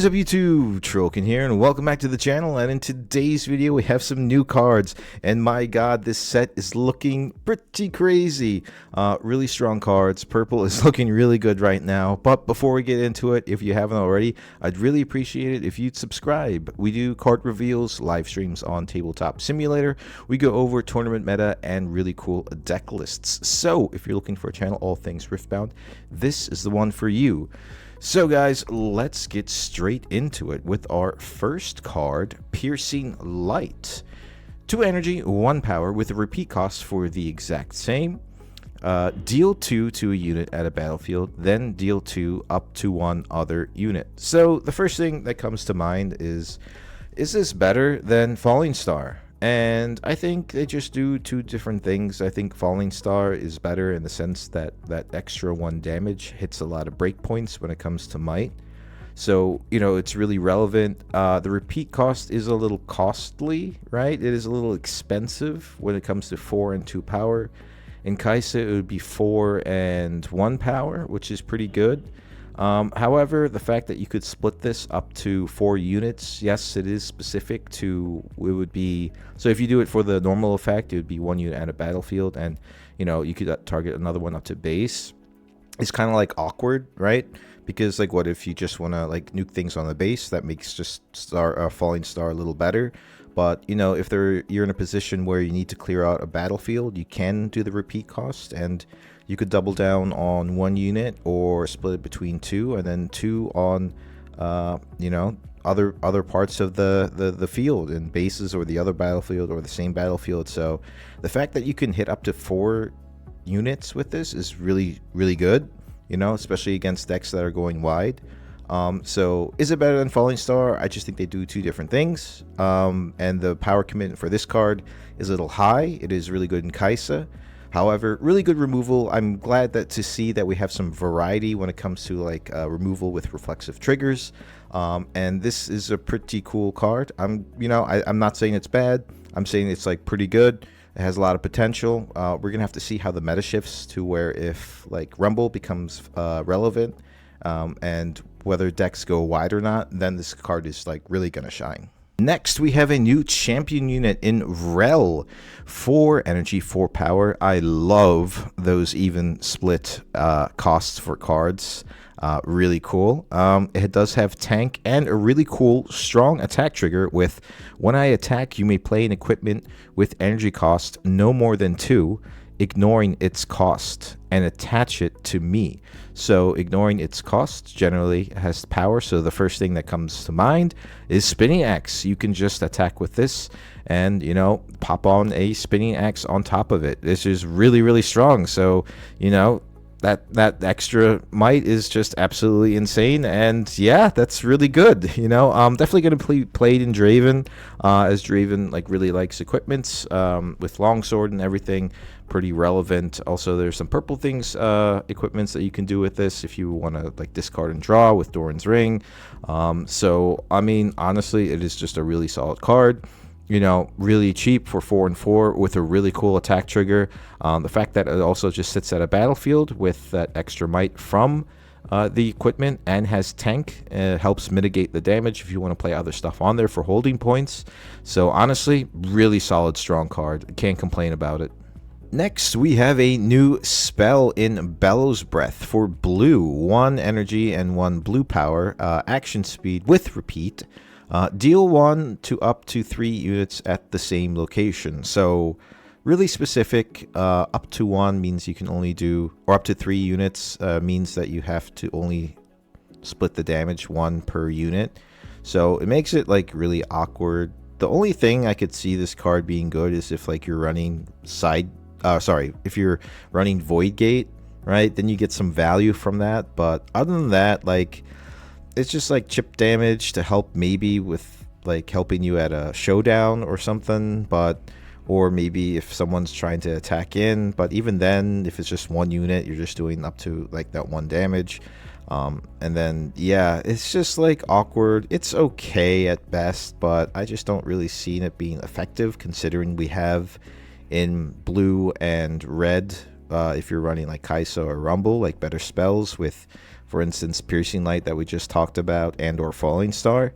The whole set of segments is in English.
What is up YouTube? Trollkin here and welcome back to the channel, and in today's video we have some new cards, and my god, this set is looking pretty crazy. Really strong cards. Purple is looking really good right now, but before we get into it, if you haven't already, I'd really appreciate it if you'd subscribe. We do card reveals, live streams on Tabletop Simulator, we go over tournament meta and really cool deck lists. So if you're looking for a channel all things Riftbound, this is the one for you. So guys, let's get straight into it with our first card, Piercing Light. 2 energy, 1 power with a repeat cost for the exact same. Deal 2 to a unit at a battlefield, then deal 2 up to 1 other unit. So the first thing that comes to mind is this better than Falling Star? And I think they just do 2 different things. I think Falling Star is better in the sense that that extra 1 damage hits a lot of breakpoints when it comes to might. So, you know, it's really relevant. The repeat cost is a little costly, right? It is a little expensive when it comes to 4 and 2 power. In Kaisa, it would be 4 and 1 power, which is pretty good. However, the fact that you could split this up to 4 units, yes, it is specific to, it would be, so if you do it for the normal effect, it would be 1 unit at a battlefield, and, you know, you could target another one up to base. It's kind of like awkward, right? Because, like, what if you just want to, like, nuke things on the base? That makes just Falling Star a little better. But, you know, if you're in a position where you need to clear out a battlefield, you can do the repeat cost, and you could double down on 1 unit or split it between 2, and then 2 on, you know, other parts of the field and bases or the other battlefield or the same battlefield. So the fact that you can hit up to 4 units with this is really, really good, you know, especially against decks that are going wide. So is it better than Falling Star? I just think they do 2 different things. And the power commitment for this card is a little high. It is really good in Kaisa. However, really good removal. I'm glad to see that we have some variety when it comes to like removal with reflexive triggers. And this is a pretty cool card. I'm not saying it's bad. I'm saying it's like pretty good. It has a lot of potential. We're gonna have to see how the meta shifts to where if like Rumble becomes relevant, and whether decks go wide or not, then this card is like really gonna shine. Next, we have a new champion unit in Rell. 4 energy, 4 power. I love those even split costs for cards. Really cool. It does have tank and a really cool strong attack trigger with, when I attack, you may play an equipment with energy cost no more than 2, ignoring its cost, and attach it to me. So ignoring its cost generally has power, so the first thing that comes to mind is Spinning Axe. You can just attack with this and, you know, pop on a Spinning Axe on top of it. This is really, really strong. So, you know, that extra might is just absolutely insane, and yeah, that's really good. You know, I'm definitely going to play it in Draven, as Draven like really likes equipments with longsword and everything. Pretty relevant. Also, there's some purple things, equipments that you can do with this if you want to like discard and draw with Doran's Ring. So I mean, honestly, it is just a really solid card. You know, really cheap for 4 and 4 with a really cool attack trigger. The fact that it also just sits at a battlefield with that extra might from the equipment and has tank helps mitigate the damage if you want to play other stuff on there for holding points. So honestly, really solid, strong card. Can't complain about it. Next, we have a new spell in Bellows Breath for blue. 1 energy and 1 blue power. Action speed with repeat. Deal 1 to up to 3 units at the same location. So really specific. Up to 1 means you can only do, or up to 3 units means that you have to only split the damage 1 per unit. So it makes it like really awkward. The only thing I could see this card being good is if like you're running if you're running Void Gate, right? Then you get some value from that. But other than that, like, it's just like chip damage to help maybe with like helping you at a showdown or something, but or maybe if someone's trying to attack in. But even then, if it's just 1 unit, you're just doing up to like that 1 damage. And then yeah, it's just like awkward. It's okay at best, but I just don't really see it being effective considering we have in blue and red, if you're running like Kaisa or Rumble, like better spells with For instance, Piercing Light that we just talked about, and or Falling Star.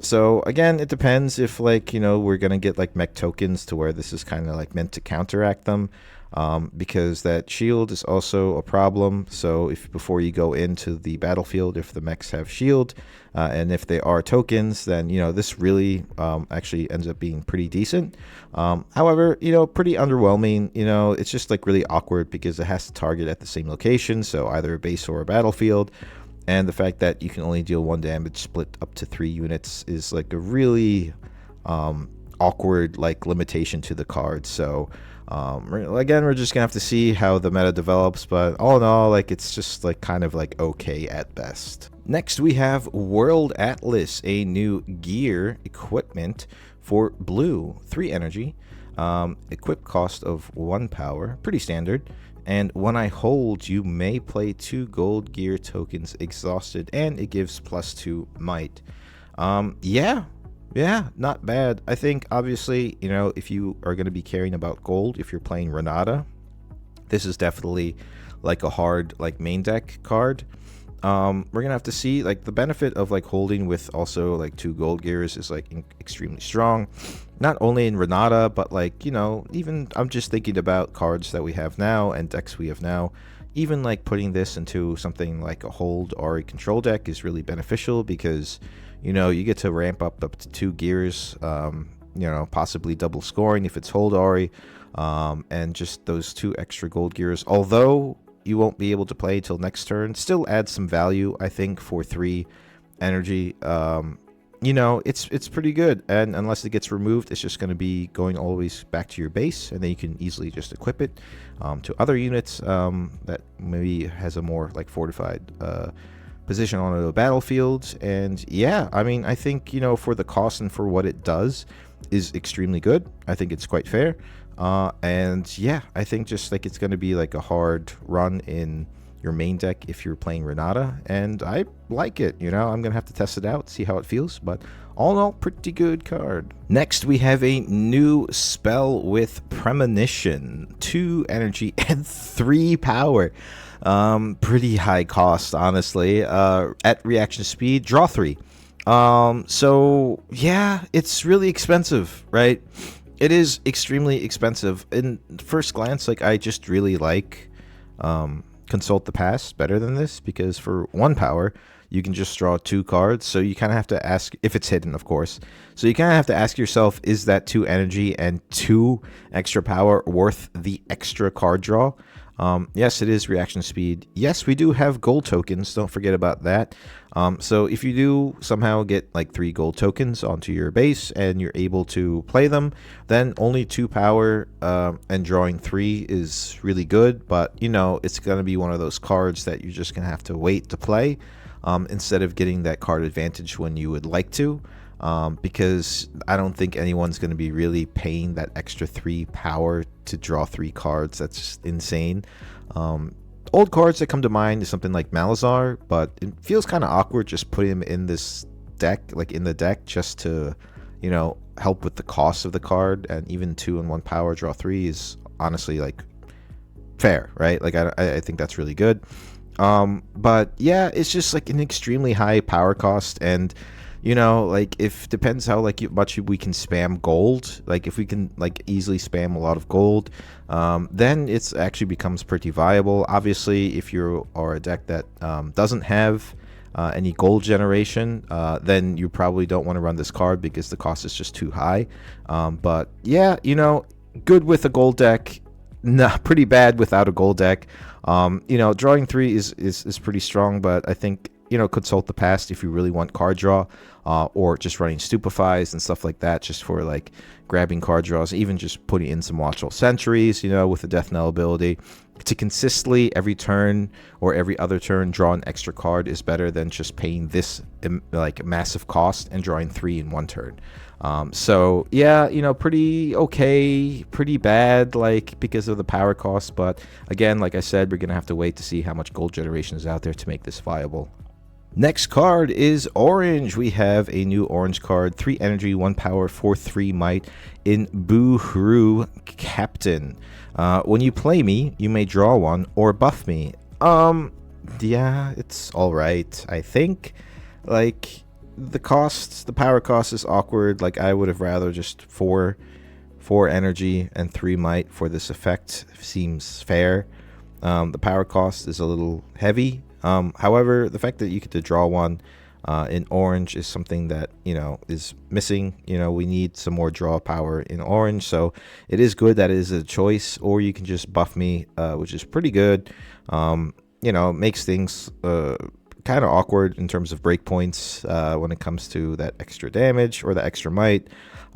So again, it depends if like, you know, we're gonna get like mech tokens to where this is kind of like meant to counteract them, because that shield is also a problem. So if before you go into the battlefield, if the mechs have shield, and if they are tokens, then, you know, this really actually ends up being pretty decent. However, you know, pretty underwhelming. You know, it's just like really awkward because it has to target at the same location, so either a base or a battlefield. And the fact that you can only deal 1 damage split up to 3 units is like a really awkward like limitation to the card. So again, we're just gonna have to see how the meta develops, but all in all, like, it's just like kind of like okay at best. Next we have World Atlas, a new gear equipment for blue, 3 energy, equip cost of 1 power, pretty standard. And when I hold, you may play 2 gold gear tokens exhausted, and it gives +2 might. Yeah, not bad. I think obviously, you know, if you are going to be caring about gold, if you're playing Renata, this is definitely like a hard like main deck card. We're gonna have to see, like, the benefit of like holding with also like 2 gold gears is like extremely strong, not only in Renata, but like, you know, even I'm just thinking about cards that we have now and decks we have now. Even like putting this into something like a hold or a control deck is really beneficial because, you know, you get to ramp up to 2 gears, you know, possibly double scoring if it's hold Ori, and just those 2 extra gold gears, although you won't be able to play till next turn, still adds some value, I think, for 3 energy. You know, it's pretty good, and unless it gets removed, it's just going to be going always back to your base, and then you can easily just equip it to other units that maybe has a more like fortified position on the battlefield. And yeah, I mean, I think, you know, for the cost and for what it does is extremely good. I think it's quite fair. And yeah, I think just like it's going to be like a hard run in your main deck if you're playing Renata, and I like it. You know, I'm gonna have to test it out, see how it feels, but all in all, pretty good card. Next we have a new spell with Premonition, 2 energy and 3 power. Pretty high cost, honestly. At reaction speed, draw 3. So yeah, it's really expensive, right? It is extremely expensive. In first glance, like, I just really like Consult the Past better than this, because for 1 power you can just draw 2 cards. So you kind of have to ask, if it's hidden, of course, so you kind of have to ask yourself, is that 2 energy and 2 extra power worth the extra card draw? Yes, it is reaction speed. Yes, we do have gold tokens, don't forget about that. So if you do somehow get like 3 gold tokens onto your base and you're able to play them, then only 2 power and drawing 3 is really good. But, you know, it's going to be one of those cards that you're just going to have to wait to play instead of getting that card advantage when you would like to. Because I don't think anyone's going to be really paying that extra 3 power to draw 3 cards. That's just insane. Old cards that come to mind is something like Malazar, but it feels kind of awkward just putting him in this deck, like in the deck, just to, you know, help with the cost of the card. And even 2 and 1 power draw 3 is honestly like fair, right? Like I think that's really good. But yeah, it's just like an extremely high power cost, and you know, like, if depends how like much we can spam gold. Like, if we can like easily spam a lot of gold, then it's actually becomes pretty viable. Obviously, if you are a deck that doesn't have any gold generation, then you probably don't want to run this card because the cost is just too high. But yeah, you know, good with a gold deck, pretty bad without a gold deck. You know, drawing 3 is pretty strong, but I think, you know, Consult the Past if you really want card draw, or just running Stupefies and stuff like that, just for like grabbing card draws, even just putting in some Watchful Sentries, you know, with the Death Knell ability to consistently every turn or every other turn draw an extra card is better than just paying this like massive cost and drawing 3 in 1 turn. So yeah, you know, pretty okay, pretty bad, like, because of the power cost. But again, like I said, we're gonna have to wait to see how much gold generation is out there to make this viable. Next card is orange. We have a new orange card, 3 energy, 1 power, 4/3 might in Buhru Captain. When you play me, you may draw 1 or buff me. yeah, it's all right. I think, like, the power cost is awkward. Like, I would have rather just four energy and 3 might for this effect. Seems fair. The power cost is a little heavy. However, the fact that you get to draw one in orange is something that, is missing. We need some more draw power in orange, so it is good that it is a choice. Or you can just buff me, which is pretty good. It makes things kind of awkward in terms of breakpoints when it comes to that extra damage or the extra might.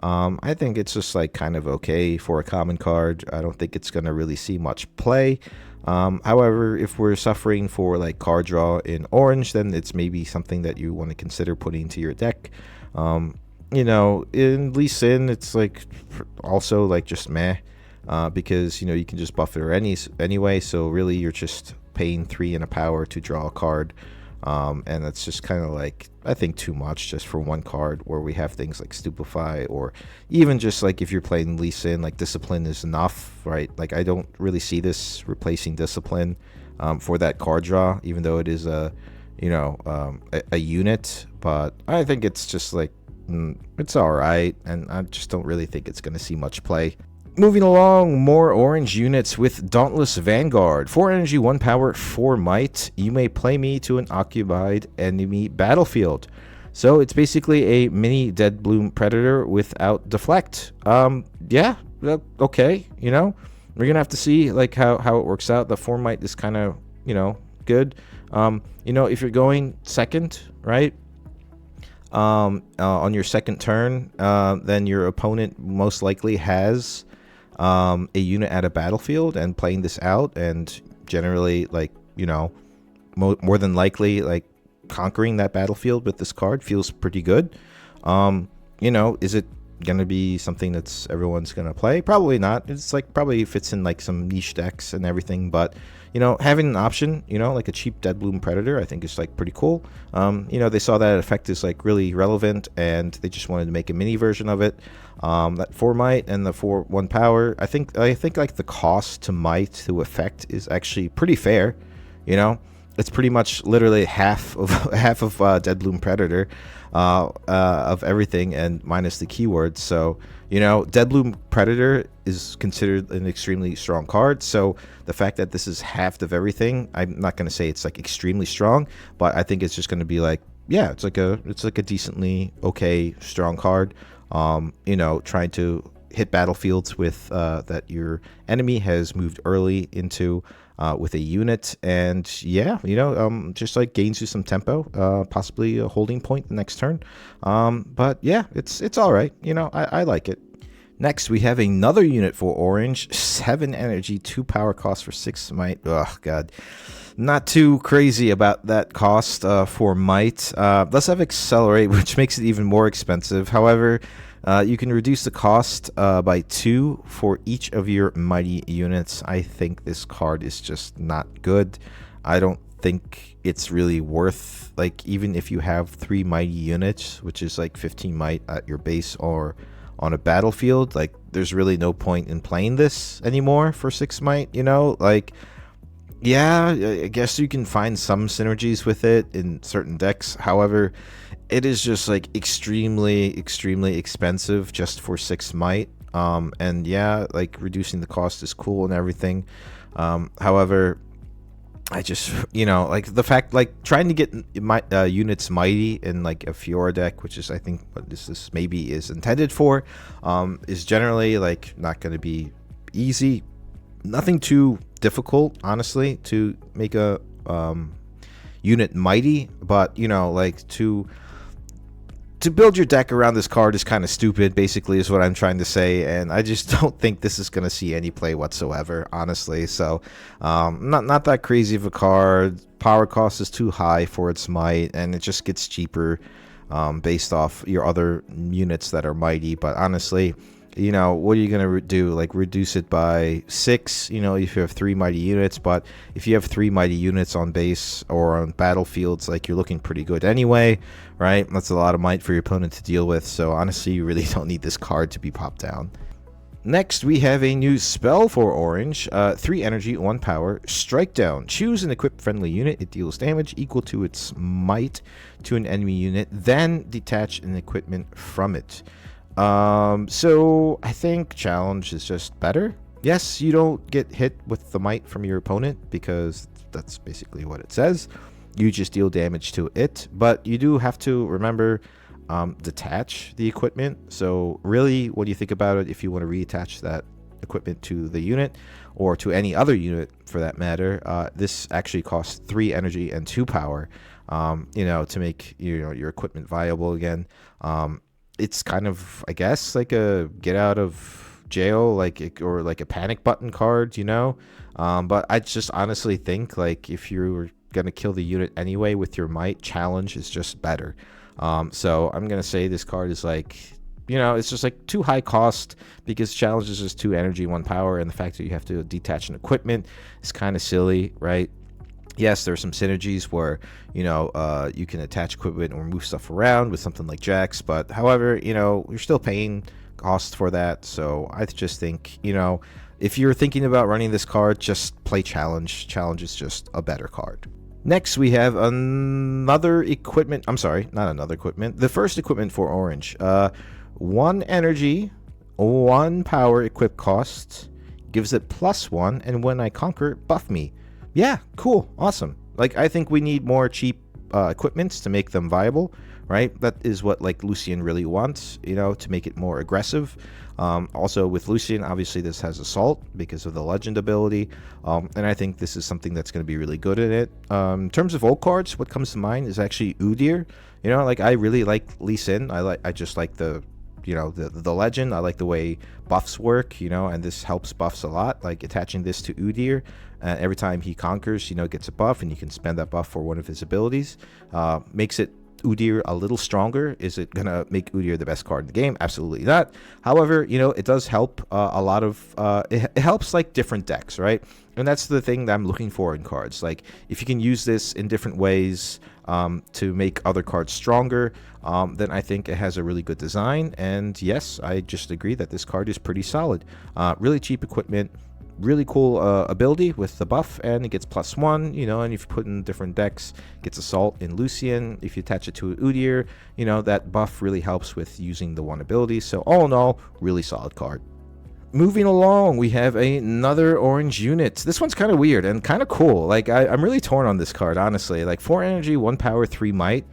I think it's just like kind of okay for a common card. I don't think it's going to really see much play. However, if we're suffering for like card draw in orange, then it's maybe something that you want to consider putting into your deck. In Lee Sin, it's like also like just meh, because you can just buff it anyway. So really, you're just paying 3 and a power to draw a card. And that's just kind of like, I think, too much just for one card, where we have things like Stupefy, or even just like if you're playing Lee Sin, like Discipline is enough, right? Like, I don't really see this replacing Discipline for that card draw, even though it is a unit. But I think it's just like, it's all right, and I just don't really think it's going to see much play. Moving along, more orange units with Dauntless Vanguard. 4 energy, 1 power, 4 might. You may play me to an occupied enemy battlefield. So it's basically a mini Dead Bloom Predator without deflect. Yeah, okay. We're gonna have to see like how it works out. The 4 might is kind of good. If you're going second, right? On your second turn, then your opponent most likely has a unit at a battlefield and playing this out, and generally, like, more than likely, like, conquering that battlefield with this card feels pretty good. Is it gonna be something that's everyone's gonna play? Probably not. It's like probably fits in like some niche decks and everything, but having an option, like a cheap Dead Bloom Predator, I think is like pretty cool. They saw that effect is like really relevant, and they just wanted to make a mini version of it. That 4 might and the 1 power, I think like the cost to might to effect is actually pretty fair. It's pretty much literally half of Dead Bloom Predator, of everything, and minus the keywords. So Dead Bloom Predator is considered an extremely strong card. So the fact that this is half of everything, I'm not going to say it's like extremely strong, but I think it's just going to be like, yeah, it's like a decently okay strong card. Trying to hit battlefields with that your enemy has moved early into with a unit, and yeah, just like gains you some tempo, possibly a holding point the next turn. But yeah, it's all right. I like it. Next, we have another unit for orange, 7 energy, 2 power cost for 6 might. Oh god, not too crazy about that cost for might. Let's have accelerate, which makes it even more expensive. However, you can reduce the cost by 2 for each of your mighty units. I think this card is just not good. I don't think it's really worth, like, even if you have 3 mighty units, which is like 15 might at your base or on a battlefield, like, there's really no point in playing this anymore for 6 might. Like, yeah, I guess you can find some synergies with it in certain decks. However, it is just like extremely expensive just for 6 might. And yeah, like, reducing the cost is cool and everything. However, I just, like, the fact, like, trying to get units mighty in like a Fiora deck, which is, I think, what this maybe is intended for, is generally like not going to be easy. Nothing too difficult, honestly, to make a unit mighty, but like to build your deck around this card is kind of stupid, basically, is what I'm trying to say, and I just don't think this is going to see any play whatsoever, honestly. So not that crazy of a card. Power cost is too high for its might, and it just gets cheaper based off your other units that are mighty. But honestly, what are you going to do? Like, reduce it by 6, if you have 3 mighty units. But if you have 3 mighty units on base or on battlefields, like, you're looking pretty good anyway, right? That's a lot of might for your opponent to deal with. So honestly, you really don't need this card to be popped down. Next, we have a new spell for orange. 3 energy, 1 power. Strike down. Choose an equipped friendly unit. It deals damage equal to its might to an enemy unit. Then detach an equipment from it. So I think challenge is just better. Yes, you don't get hit with the might from your opponent because that's basically what it says. You just deal damage to it. But you do have to remember... detach the equipment. So really, when you think about it, if you want to reattach that equipment to the unit or to any other unit for that matter, this actually costs 3 energy and 2 power, to make your equipment viable again. It's kind of, I guess, like a get out of jail, or like a panic button card, but I just honestly think like if you're gonna kill the unit anyway with your might, challenge is just better. So I'm gonna say this card is like, it's just like too high cost because challenge is just 2 energy, 1 power, and the fact that you have to detach an equipment is kind of silly, right? Yes, there's some synergies where you can attach equipment or move stuff around with something like Jax, but however, you're still paying cost for that. So I just think if you're thinking about running this card, just play challenge. Challenge is just a better card. Next, we have another equipment. I'm sorry, not another equipment. The first equipment for orange. 1 energy, 1 power equip cost. Gives it +1, and when I conquer, buff me. Yeah, cool, awesome. Like, I think we need more cheap equipments to make them viable, right? That is what, like, Lucian really wants, to make it more aggressive. Also with Lucian, obviously this has assault because of the legend ability, and I think this is something that's going to be really good in it. In terms of old cards, what comes to mind is actually Udyr. Like I really like Lee Sin. I just like the legend. I like the way buffs work, and this helps buffs a lot. Like attaching this to Udyr, every time he conquers, gets a buff, and you can spend that buff for one of his abilities. Makes it Udyr a little stronger. Is it gonna make Udyr the best card in the game? Absolutely not. However, it does help a lot of it helps like different decks, right? And that's the thing that I'm looking for in cards. Like if you can use this in different ways to make other cards stronger, then I think it has a really good design. And yes, I just agree that this card is pretty solid. Really cheap equipment. Really cool ability with the buff, and it gets +1, and if you put in different decks, it gets assault in Lucian. If you attach it to Udyr, that buff really helps with using the 1 ability. So all in all, really solid card. Moving along, we have another orange unit. This one's kind of weird and kind of cool. Like I'm really torn on this card, honestly. Like 4 energy, 1 power, 3 might.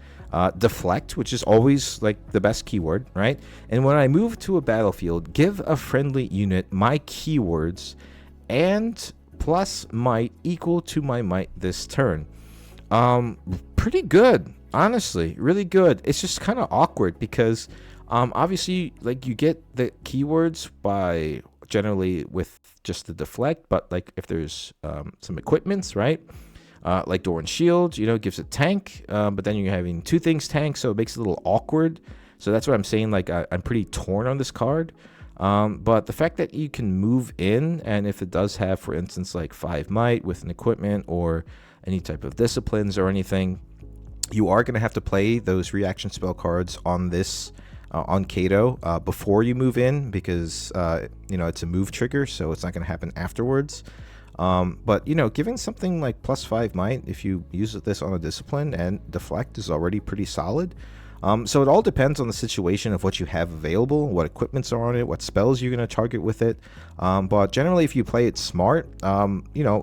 Deflect, which is always like the best keyword, right? And when I move to a battlefield, give a friendly unit my keywords and plus might equal to my might this turn. Pretty good, honestly, really good. It's just kind of awkward because obviously like you get the keywords by generally with just the deflect, but like if there's some equipments, right, like Door and Shield, gives it tank, but then you're having 2 things tank, so it makes it a little awkward. So that's what I'm saying, like I'm pretty torn on this card. But the fact that you can move in, and if it does have, for instance, like 5 might with an equipment or any type of disciplines or anything, you are going to have to play those reaction spell cards on this on Kato before you move in, because it's a move trigger, so it's not going to happen afterwards. But giving something like +5 might if you use this on a discipline and deflect is already pretty solid. So it all depends on the situation of what you have available, what equipments are on it, what spells you're going to target with it. But generally, if you play it smart,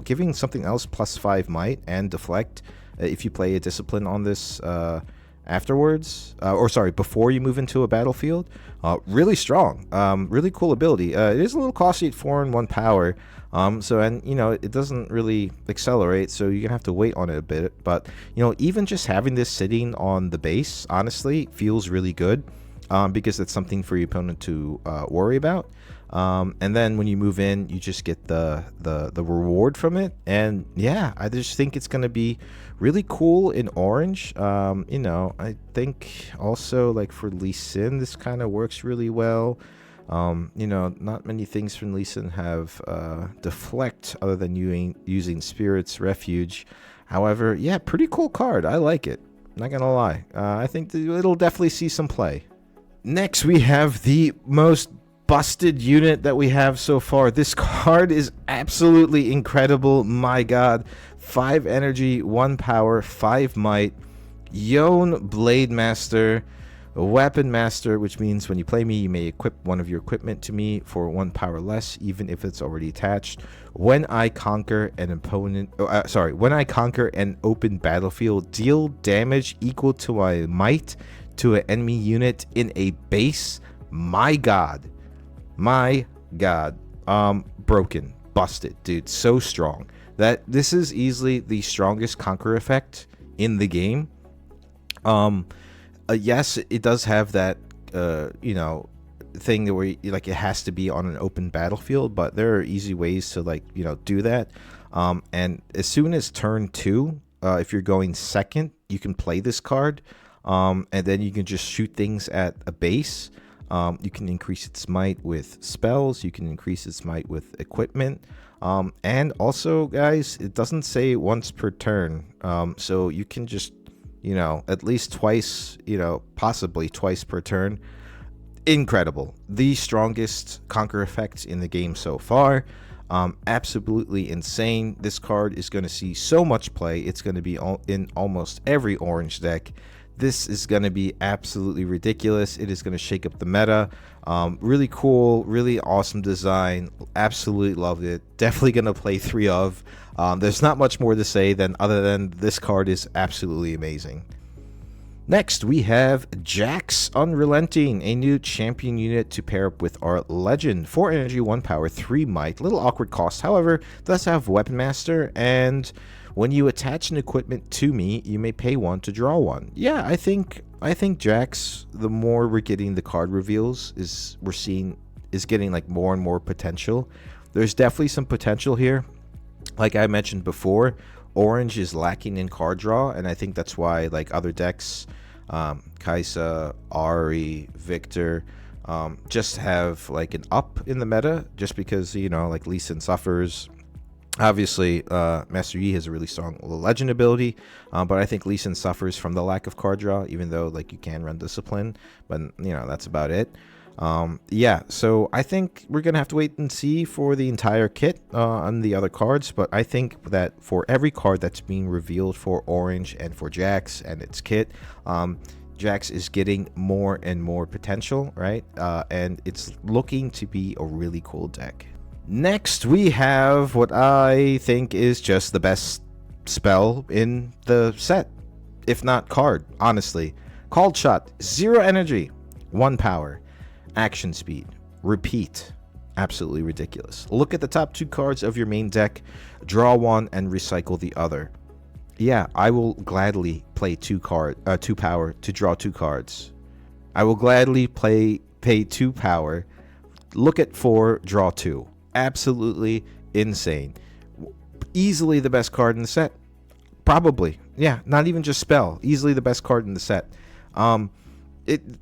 giving something else +5 might and deflect, if you play a discipline on this afterwards, before you move into a battlefield, really strong, really cool ability. It is a little costly at 4 and 1 power. It doesn't really accelerate, so you're gonna have to wait on it a bit. But even just having this sitting on the base, honestly, feels really good, because it's something for your opponent to worry about. And then when you move in, you just get the reward from it. And yeah, I just think it's gonna be really cool in orange. I think also like for Lee Sin, this kind of works really well. Not many things from Lee Sin have deflect other than using Spirit's Refuge. However, yeah, pretty cool card. I like it. Not gonna lie. I think it'll definitely see some play. Next, we have the most busted unit that we have so far. This card is absolutely incredible. My god. 5 energy, 1 power, 5 might. Yone Blademaster, a Weapon Master, which means when you play me, you may equip one of your equipment to me for 1 power less, even if it's already attached. When I conquer an opponent, when I conquer an open battlefield, deal damage equal to my might to an enemy unit in a base. My god. My god. Broken. Busted, dude. So strong. This is easily the strongest conquer effect in the game. Yes, it does have that you know, thing where like it has to be on an open battlefield, but there are easy ways to, like, you know, do that. And as soon as turn 2, if you're going second, you can play this card, and then you can just shoot things at a base. You can increase its might with spells, you can increase its might with equipment, and also, guys, it doesn't say once per turn, so you can just, you know, at least twice, you know, possibly twice per turn. Incredible. The strongest conquer effects in the game so far. Absolutely insane. This card is going to see so much play. It's going to be in almost every orange deck. This is going to be absolutely ridiculous. It is going to shake up the meta. Really cool, really awesome design. Absolutely loved it. Definitely going to play 3 of. There's not much more to say other than this card is absolutely amazing. Next, we have Jax Unrelenting, a new champion unit to pair up with our legend. 4 energy, 1 power, 3 might. Little awkward cost, however, does have Weapon Master, and when you attach an equipment to me, you may pay 1 to draw 1. Yeah, I think Jax, the more we're getting the card reveals, is getting like more and more potential. There's definitely some potential here. Like I mentioned before, orange is lacking in card draw, and I think that's why, like, other decks, Kai'Sa, Ahri, Victor, just have like an up in the meta, just because, you know, like Lee Sin suffers. Obviously, Master Yi has a really strong legend ability, but I think Lee Sin suffers from the lack of card draw, even though, like, you can run discipline, but, you know, that's about it. Yeah, so I think we're gonna have to wait and see for the entire kit on the other cards, but I think that for every card that's being revealed for orange and for Jax and its kit, Jax is getting more and more potential, right? And it's looking to be a really cool deck. Next, we have what I think is just the best spell in the set, if not card, honestly. Called Shot, 0 energy, 1 power. Action speed, repeat. Absolutely ridiculous. Look at the top 2 cards of your main deck, draw 1 and recycle the other. Yeah, I will gladly play 2 power to draw 2 cards. I will gladly pay 2 power, look at 4, draw 2. Absolutely insane. Easily the best card in the set. Probably. Yeah, not even just spell. Easily the best card in the set.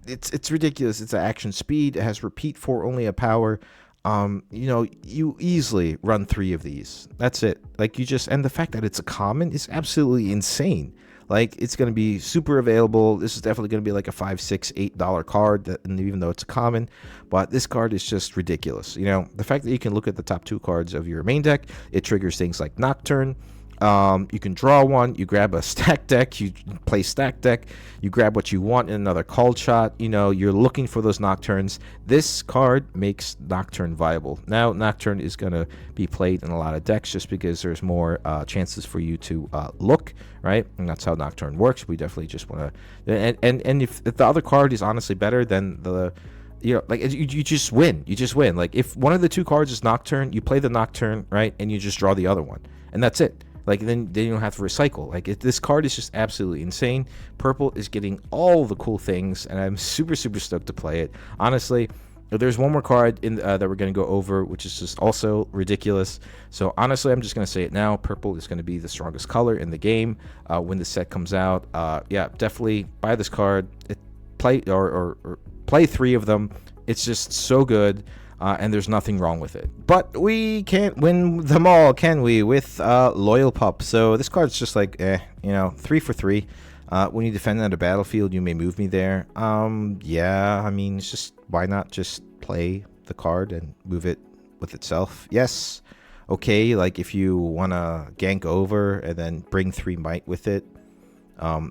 It's ridiculous. It's an action speed. It has repeat for only a power. You know, you easily run 3 of these. That's it. Like, and the fact that it's a common is absolutely insane. Like, it's going to be super available. This is definitely going to be like a $5, $6, $8 card, and even though it's a common, but this card is just ridiculous. You know, the fact that you can look at the top 2 cards of your main deck, it triggers things like Nocturne. You can draw 1, you grab a stack deck, you play stack deck, you grab what you want in another Called Shot. You know, you're looking for those Nocturnes. This card makes Nocturne viable. Now, Nocturne is going to be played in a lot of decks just because there's more chances for you to look, right? And that's how Nocturne works. We definitely just want to... And if the other card is honestly better than the... You know, like, you just win. You just win. Like, if one of the 2 cards is Nocturne, you play the Nocturne, right? And you just draw the other one. And that's it. Like, then you don't have to recycle. Like, this card is just absolutely insane. Purple is getting all the cool things, and I'm super, super stoked to play it. Honestly, there's one more card in that we're going to go over, which is just also ridiculous. So, honestly, I'm just going to say it now. Purple is going to be the strongest color in the game when the set comes out. Yeah, definitely buy this card. Play 3 of them. It's just so good. And there's nothing wrong with it. But we can't win them all, can we, with Loyal Pup? So this card's just like, you know, 3 for 3. When you defend on a battlefield, you may move me there. Yeah, I mean, it's just, why not just play the card and move it with itself. Yes. Okay, like if you want to gank over and then bring 3 might with it,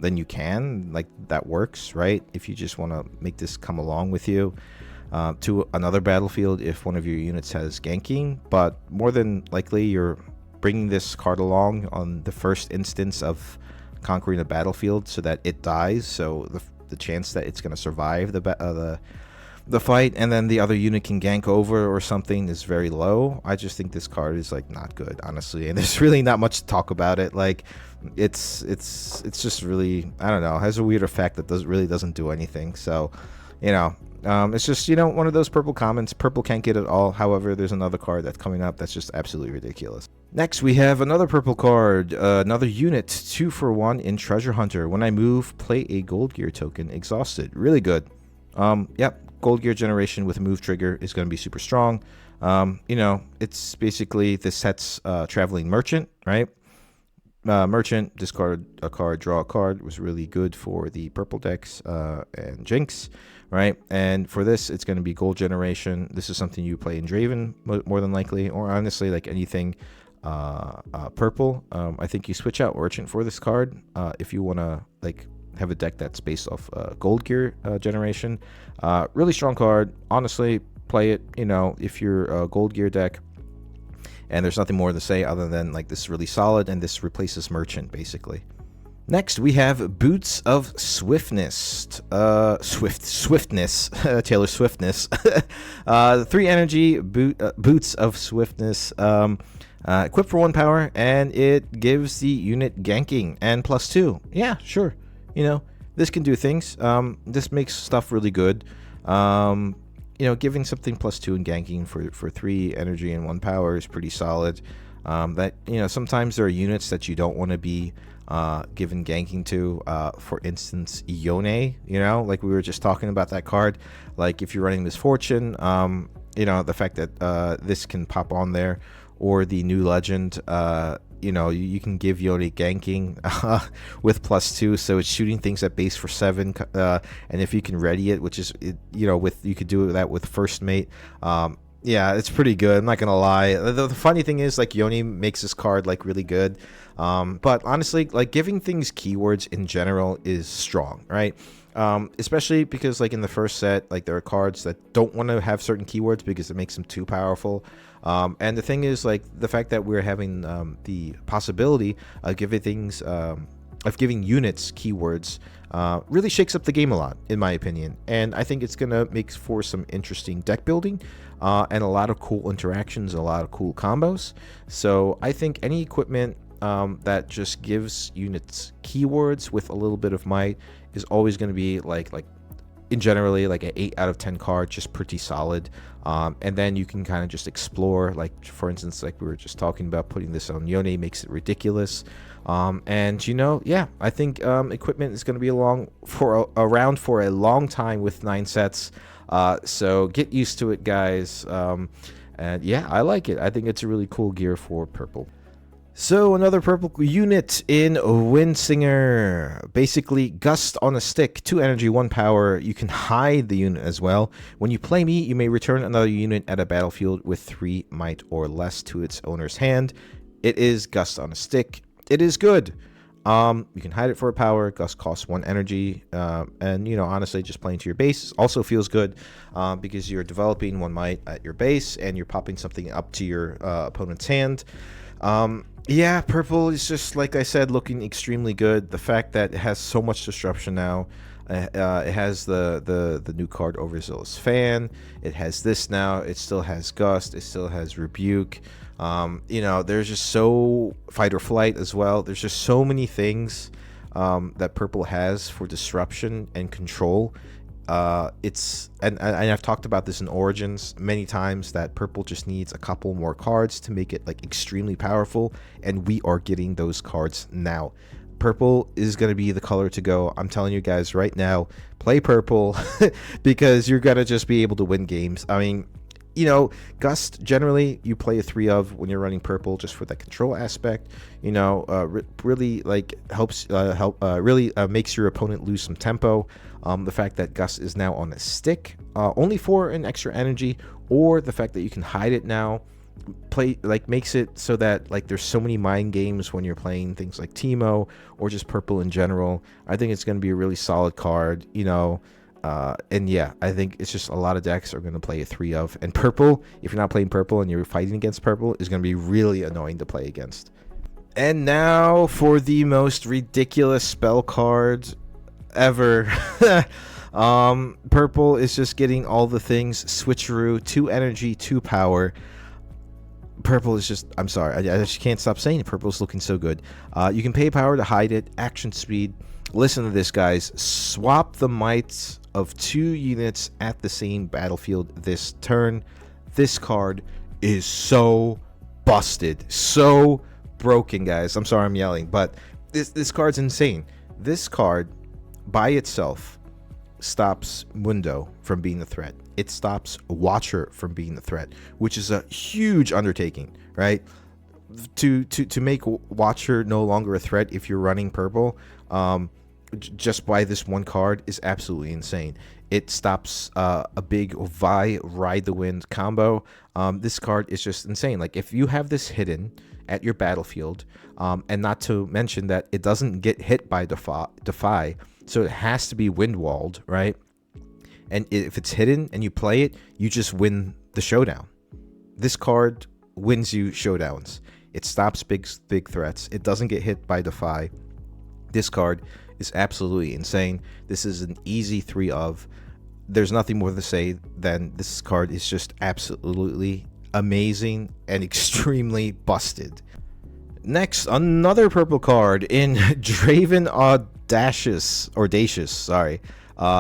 then you can. Like, that works, right? If you just want to make this come along with you to another battlefield if one of your units has ganking. But more than likely, you're bringing this card along on the first instance of conquering a battlefield so that it dies. So the chance that it's going to survive the fight and then the other unit can gank over or something is very low. I just think this card is like not good, honestly, and there's really not much to talk about it. Like, it's just really, I don't know, has a weird effect that really doesn't do anything. So, you know, it's just, you know, one of those purple comments. Purple can't get it all. However, there's another card that's coming up that's just absolutely ridiculous. Next, we have another purple card, another unit, 2 for 1 in Treasure Hunter. When I move, play a Gold Gear token. Exhausted. Really good. Yep. Gold Gear generation with a move trigger is going to be super strong. You know, it's basically the set's Traveling Merchant, right? Merchant, discard a card, draw a card, was really good for the purple decks and Jinx, right? And for this, it's going to be gold generation. This is something you play in Draven more than likely, or honestly, like anything purple. I think you switch out Merchant for this card if you want to, like, have a deck that's based off Gold Gear generation. Really strong card. Honestly, play it, you know, if you're a Gold Gear deck. And there's nothing more to say other than, like, this is really solid, and this replaces Merchant, basically. Next, we have Boots of Swiftness. Swiftness. Taylor Swiftness. 3 energy, Boots of Swiftness. Equipped for 1 power, and it gives the unit ganking and +2. Yeah, sure. You know, this can do things. This makes stuff really good. You know, giving something +2 and ganking for 3 energy and 1 power is pretty solid. That, you know, sometimes there are units that you don't want to be given ganking to. For instance, Yone, you know, like we were just talking about that card. Like, if you're running Misfortune, you know, the fact that this can pop on there, or the new legend, you know, you can give Yone ganking with +2, so it's shooting things at base for 7, and if you can ready it, which is, you know, you could do that with first mate. Yeah, it's pretty good, I'm not gonna lie. The funny thing is, like, Yone makes this card, like, really good, but honestly, like, giving things keywords in general is strong, right? Especially because, like, in the first set, like, there are cards that don't want to have certain keywords because it makes them too powerful. And the thing is, like, the fact that we're having the possibility of giving units keywords really shakes up the game a lot, in my opinion. And I think it's gonna make for some interesting deck building and a lot of cool interactions, a lot of cool combos. So I think any equipment that just gives units keywords with a little bit of might is always going to be like in generally like an 8 out of 10 card, just pretty solid. And then you can kind of just explore, like, for instance, like we were just talking about, putting this on Yone makes it ridiculous. And, you know, yeah, I think equipment is going to be around for a long time with 9 sets. So get used to it, guys. And yeah, I like it. I think it's a really cool gear for purple. So another purple unit in Windsinger. Basically, Gust on a stick, 2 energy, 1 power. You can hide the unit as well. When you play me, you may return another unit at a battlefield with 3 might or less to its owner's hand. It is Gust on a stick. It is good. You can hide it for a power. Gust costs 1 energy. And, you know, honestly, just playing to your base also feels good because you're developing 1 might at your base and you're popping something up to your opponent's hand. Yeah, purple is just, like I said, looking extremely good. The fact that it has so much disruption now. It has the new card, Overzealous Fan. It has this now. It still has Gust. It still has Rebuke. You know, there's just so Fight or Flight as well. There's just so many things that purple has for disruption and control. And I've talked about this in Origins many times, that purple just needs a couple more cards to make it, like, extremely powerful, and we are getting those cards now. Purple is going to be the color to go. I'm telling you guys right now, play purple because you're going to just be able to win games. I mean, you know, Gust, generally, you play a 3 of when you're running purple just for that control aspect. You know, really, like, really makes your opponent lose some tempo. The fact that Gust is now on a stick, only for an extra energy, or the fact that you can hide it now makes it so that like there's so many mind games when you're playing things like Teemo or just purple in general. I think it's going to be a really solid card, you know. And yeah, I think it's just a lot of decks are going to play a 3 of, and purple, if you're not playing purple and you're fighting against purple, is going to be really annoying to play against. And now for the most ridiculous spell card ever. Purple is just getting all the things. Switcheroo, 2 energy, 2 power. Purple is just, I'm sorry, I just can't stop saying it. Purple is looking so good. You can pay power to hide it. Action speed. Listen to this, guys. Swap the might of 2 units at the same battlefield this turn. This card is so busted, so broken, guys. I'm sorry I'm yelling, but this card's insane. This card by itself stops Mundo from being a threat. It stops Watcher from being the threat, which is a huge undertaking, right? To make Watcher no longer a threat if you're running purple, just by this one card is absolutely insane. It stops a big Vi Ride the Wind combo. This card is just insane. Like if you have this hidden at your battlefield, and not to mention that it doesn't get hit by Defy, so it has to be Windwalled, right? And if it's hidden and you play it, you just win the showdown. This card wins you showdowns. It stops big threats. It doesn't get hit by Defy. This card is absolutely insane. This is an easy 3 of. There's nothing more to say than this card is just absolutely amazing and extremely busted. Next, another purple card in Draven Audacious, sorry.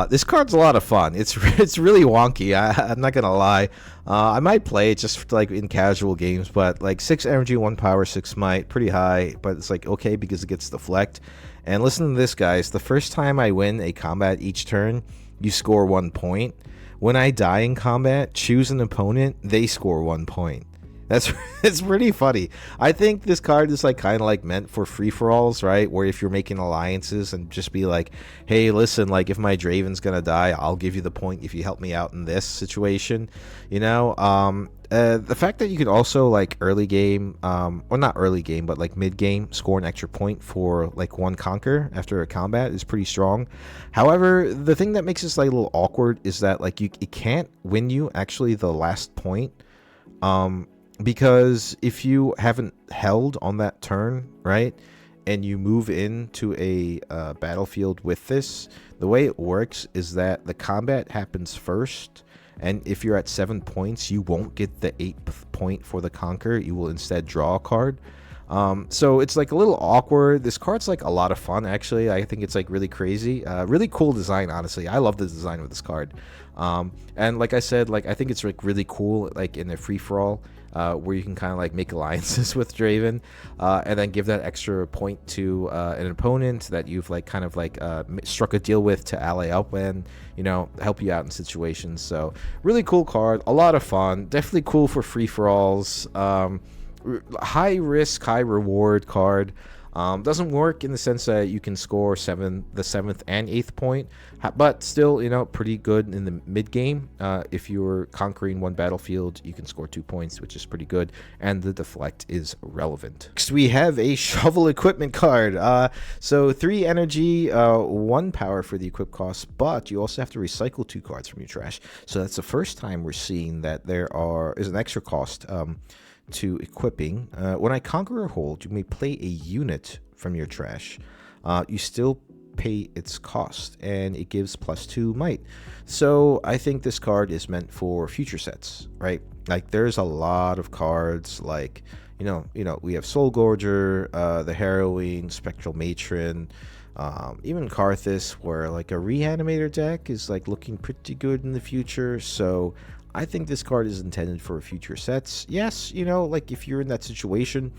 This card's a lot of fun. It's really wonky. I'm not gonna lie. I might play it just for, like in casual games, but like 6 energy, 1 power, 6 might, pretty high. But it's like okay because it gets deflect. And listen to this, guys. The first time I win a combat each turn, you score 1 point. When I die in combat, choose an opponent, they score 1 point. It's pretty funny. I think this card is like kind of like meant for free-for-alls, right? Where if you're making alliances and just be like, hey, listen, like if my Draven's gonna die, I'll give you the point if you help me out in this situation, you know. The fact that you can also like early game, or not early game, but like mid game, score an extra point for like 1 conquer after a combat is pretty strong. However, the thing that makes this like a little awkward is that like it can't win you actually the last point. Because if you haven't held on that turn, right, and you move into a battlefield with this, the way it works is that the combat happens first, and if you're at 7 points, you won't get the 8th point for the conquer. You will instead draw a card. So it's like a little awkward. This card's like a lot of fun, actually. I think it's like really crazy. Really cool design, honestly. I love the design of this card. And like I said, like I think it's like really cool, like in a free-for-all, where you can kind of like make alliances with Draven, and then give that extra point to an opponent that you've like kind of like struck a deal with to ally up and, you know, help you out in situations. So really cool card, a lot of fun, definitely cool for free-for-alls. High risk, high reward card. Doesn't work in the sense that you can score the 7th and 8th point, but still, you know, pretty good in the mid game. If you're conquering 1 battlefield, you can score 2 points, which is pretty good, and the deflect is relevant. Next, we have a shovel equipment card. So 3 energy, 1 power for the equip cost, but you also have to recycle 2 cards from your trash. So that's the first time we're seeing that there is an extra cost to equipping. When I conquer or hold, you may play a unit from your trash. You still pay its cost, and it gives +2 might. So I think this card is meant for future sets, right? Like there's a lot of cards like, you know, we have Soul Gorger, the Harrowing, Spectral Matron, even Karthus, where like a Reanimator deck is like looking pretty good in the future. So I think this card is intended for future sets. Yes, you know, like if you're in that situation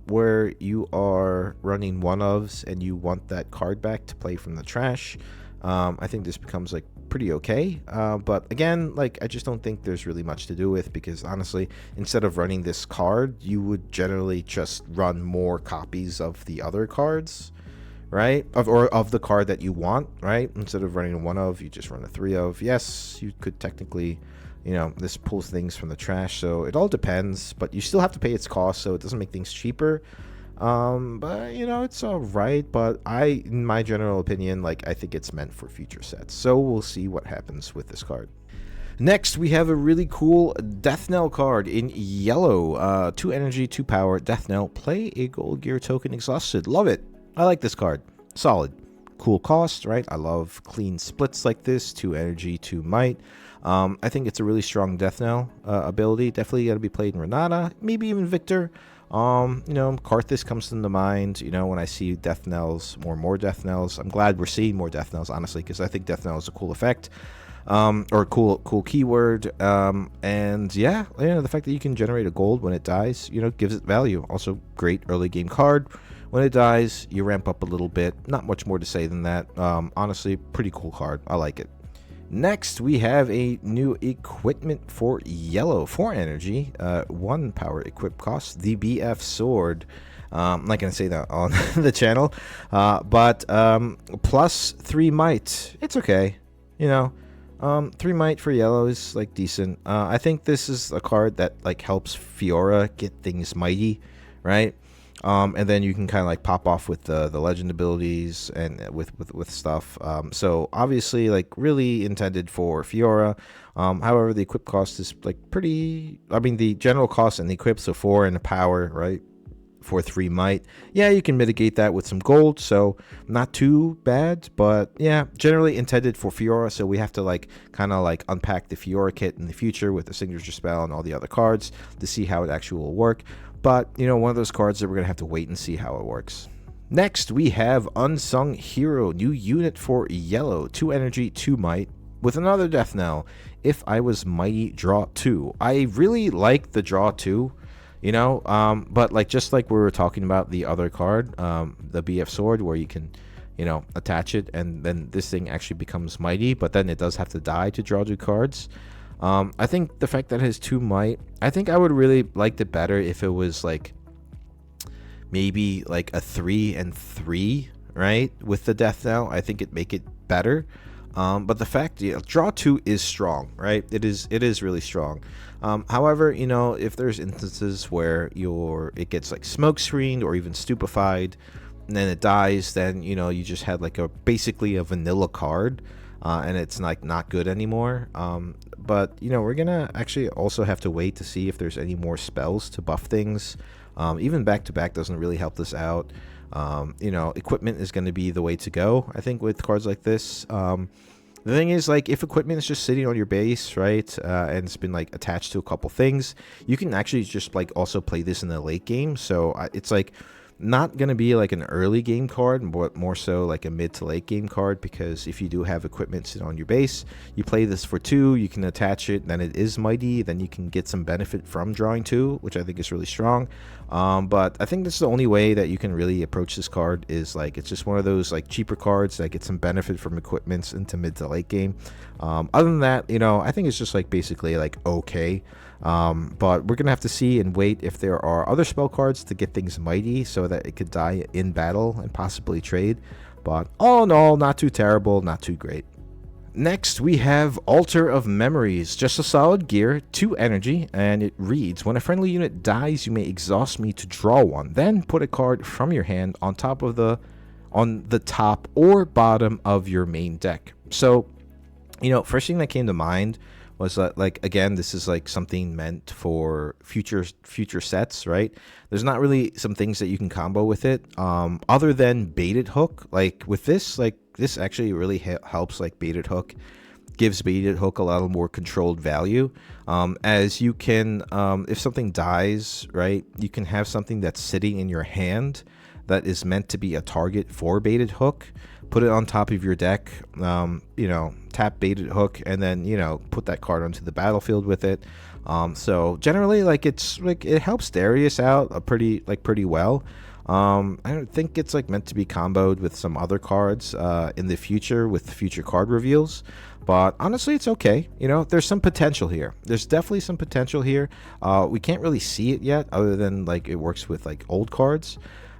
where you are running 1-ofs and you want that card back to play from the trash, I think this becomes like pretty okay. But again, like I just don't think there's really much to do with, because honestly, instead of running this card, you would generally just run more copies of the other cards, right? Of the card that you want, right? Instead of running a 1-of, you just run a 3-of. Yes, you could technically you know, this pulls things from the trash, so it all depends, but you still have to pay its cost, so it doesn't make things cheaper. But you know, it's all right, but in my general opinion, like, I think it's meant for future sets, so we'll see what happens with this card. Next, we have a really cool Death Knell card in yellow. 2 energy, 2 power, Death Knell. Play a gold gear token exhausted. Love it. I like this card. Solid. Cool cost, right? I love clean splits like this. 2 energy, 2 might. I think it's a really strong Death Knell ability. Definitely got to be played in Renata, maybe even Victor. You know, Karthus comes into mind, you know, when I see Death Knells, more Death Knells. I'm glad we're seeing more Death Knells, honestly, because I think Death Knell is a cool effect. Or cool keyword, and yeah, the fact that you can generate a gold when it dies, you know, gives it value. Also, great early game card. When it dies, you ramp up a little bit. Not much more to say than that. Honestly, pretty cool card. I like it. Next, we have a new equipment for yellow. 4 energy, 1 power equip cost, the BF Sword. I'm not going to say that on the channel, but plus 3 might. It's okay, you know. 3 might for yellow is like decent. I think this is a card that like helps Fiora get things mighty, right? And then you can kind of like pop off with the legend abilities and with stuff. So obviously like really intended for Fiora. However, the equip cost is like pretty. I mean, the general cost and the equip, so 4 and a power, right? For 3 might. Yeah, you can mitigate that with some gold, so not too bad, but yeah, generally intended for Fiora, so we have to like kind of like unpack the Fiora kit in the future with the signature spell and all the other cards to see how it actually will work. But you know, one of those cards that we're gonna have to wait and see how it works. Next, we have Unsung Hero, new unit for yellow, 2 energy, 2 might, with another Death Knell. If I was mighty, draw 2. I really like the draw 2. You know, but like just like we were talking about the other card, the BF Sword, where you can, you know, attach it and then this thing actually becomes mighty, but then it does have to die to draw 2 cards. I think the fact that it has 2 might, I think I would really liked it better if it was like maybe like a 3 and 3, right? With the Death Knell, I think it'd make it better. But the fact, draw 2 is strong, right? It is really strong. However, you know, if there's instances where it gets like smoke screened or even stupefied, and then it dies, then you know you just had like basically a vanilla card, and it's like not good anymore. But you know, we're gonna actually also have to wait to see if there's any more spells to buff things. Even back to back doesn't really help this out. You know, equipment is going to be the way to go, I think, with cards like this. The thing is, like, if equipment is just sitting on your base, right, and it's been like attached to a couple things, you can actually just like also play this in the late game. So it's like not going to be like an early game card, but more so like a mid to late game card, because if you do have equipment sit on your base, you play this for 2, you can attach it, then it is mighty, then you can get some benefit from drawing 2, which I think is really strong. But I think that's the only way that you can really approach this card, is like it's just one of those like cheaper cards that get some benefit from equipments into mid to late game. Other than that, you know, I think it's just like basically like okay. But we're gonna have to see and wait if there are other spell cards to get things mighty so that it could die in battle and possibly trade. But all in all, not too terrible, not too great. Next, we have Altar of Memories, just a solid gear, 2 energy, and it reads, when a friendly unit dies, you may exhaust me to draw 1, then put a card from your hand on the top or bottom of your main deck. So, you know, first thing that came to mind was that, like, again, this is like something meant for future sets, right? There's not really some things that you can combo with it, other than Baited Hook. Like with this, like this actually really helps. Like Baited Hook gives Baited Hook a lot more controlled value, as you can, if something dies, right, you can have something that's sitting in your hand that is meant to be a target for Baited Hook. Put it on top of your deck, you know, tap Baited Hook, and then, you know, put that card onto the battlefield with it. So generally, like, it's like it helps Darius out pretty well. I don't think it's like meant to be comboed with some other cards in the future with future card reveals, but honestly, it's okay. You know, there's some potential here. There's definitely some potential here. We can't really see it yet, other than like it works with like old cards.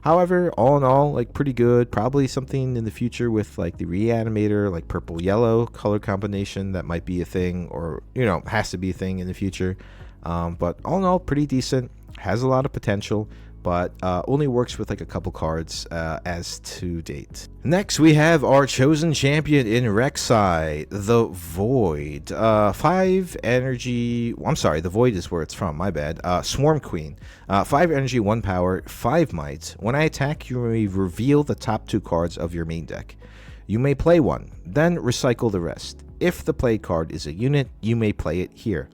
However, all in all, like pretty good. Probably something in the future with like the Reanimator, like purple yellow color combination that might be a thing, or has to be a thing in the future. But all in all, pretty decent. Has a lot of potential, but only works with like a couple cards as to date. Next, we have our chosen champion in Rek'Sai, the Void. 5 energy. I'm sorry, the Void is where it's from. My bad. Swarm Queen. 5 energy, 1 power, 5 might. When I attack, you may reveal the top 2 cards of your main deck. You may play one, then recycle the rest. If the played card is a unit, you may play it here.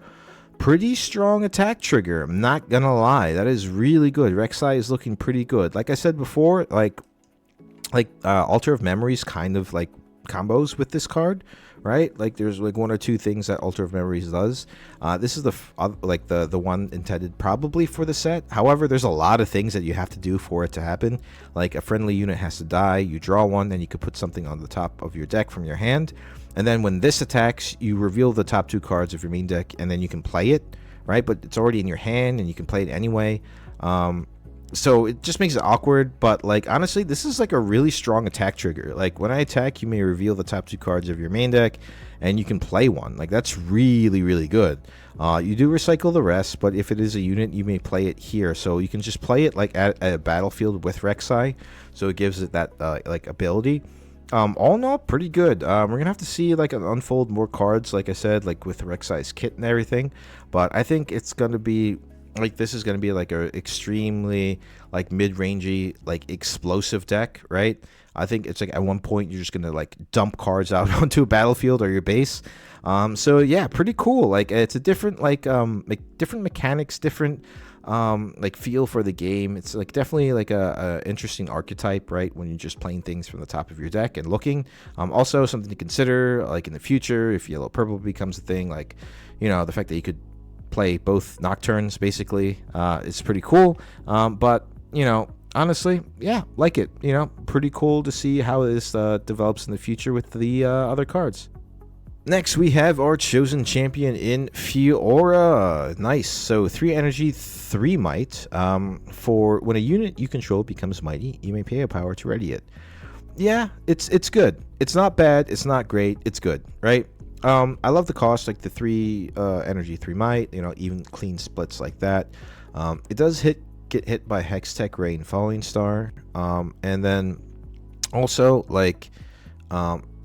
Pretty strong attack trigger, I'm not gonna lie. That is really good. Rek'Sai is looking pretty good. Like I said before, like Altar of Memories kind of like combos with this card, right? Like there's like 1 or 2 things that Altar of Memories does. This is the one intended probably for the set. However, there's a lot of things that you have to do for it to happen. Like a friendly unit has to die, you draw one, then you could put something on the top of your deck from your hand. And then when this attacks, you reveal the top 2 cards of your main deck, and then you can play it, right? But it's already in your hand, and you can play it anyway. So it just makes it awkward, but like honestly, this is like a really strong attack trigger. Like when I attack, you may reveal the top 2 cards of your main deck, and you can play one. Like that's really, really good. You do recycle the rest, but if it is a unit, you may play it here. So you can just play it like at a battlefield with Rek'Sai, so it gives it that like ability. All in all, pretty good. We're gonna have to see like unfold more cards, like I said, like with Rek'Sai's kit and everything. But I think it's gonna be like this is gonna be like a extremely like mid-rangey like explosive deck, right? I think it's like at one point you're just gonna like dump cards out onto a battlefield or your base. So yeah, pretty cool. Like it's a different like different mechanics, different like feel for the game. It's like definitely like a interesting archetype, right, when you're just playing things from the top of your deck and looking. Also something to consider like in the future if yellow purple becomes a thing, like the fact that you could play both nocturnes basically is pretty cool. But honestly, yeah, like it. Pretty cool to see how this develops in the future with the other cards. Next, we have our chosen champion in Fiora. Nice. So 3 energy, 3 might. For when a unit you control becomes mighty, you may pay a power to ready it. Yeah, it's good. It's not bad. It's not great. It's good, right? I love the cost, like the 3 energy, 3 might. Even clean splits like that. It does get hit by Hextech, Ray, and Falling Star. And then also like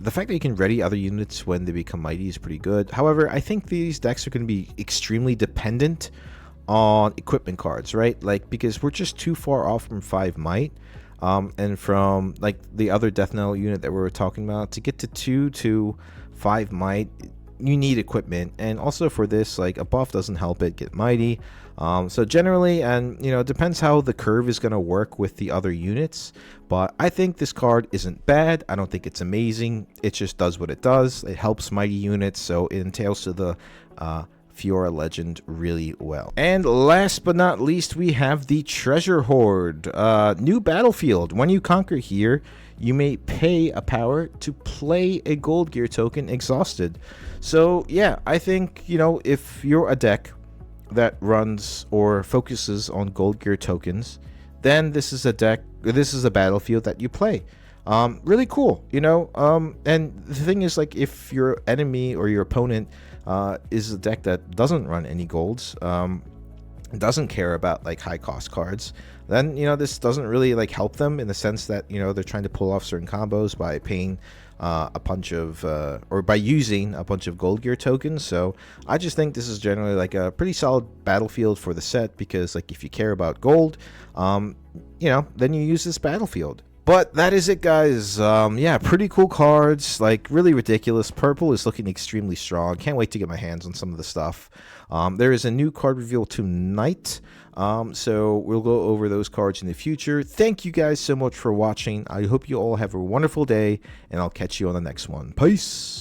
the fact that you can ready other units when they become mighty is pretty good. However, I think these decks are going to be extremely dependent on equipment cards, right? Like because we're just too far off from 5 might, and from like the other Death Knell unit that we were talking about, to get to 2 to 5 might, you need equipment. And also for this, like a buff doesn't help it get mighty. So generally, and it depends how the curve is going to work with the other units, but I think this card isn't bad. I don't think it's amazing. It just does what it does. It helps mighty units, so it entails to the Fiora legend really well. And last but not least, we have the Treasure Hoard. New battlefield. When you conquer here, you may pay a power to play a gold gear token exhausted. So yeah, I think if you're a deck that runs or focuses on gold gear tokens, then this is a battlefield that you play. Really cool, and the thing is, like, if your enemy or your opponent is a deck that doesn't run any golds, doesn't care about like high cost cards, then this doesn't really like help them, in the sense that they're trying to pull off certain combos by paying a bunch of or by using a bunch of gold gear tokens. So I just think this is generally like a pretty solid battlefield for the set, because like if you care about gold, then you use this battlefield. But that is it, guys. Yeah, pretty cool cards, like really ridiculous. Purple is looking extremely strong. Can't wait to get my hands on some of the stuff. There is a new card reveal tonight, so we'll go over those cards in the future. Thank you guys so much for watching. I hope you all have a wonderful day, and I'll catch you on the next one. Peace!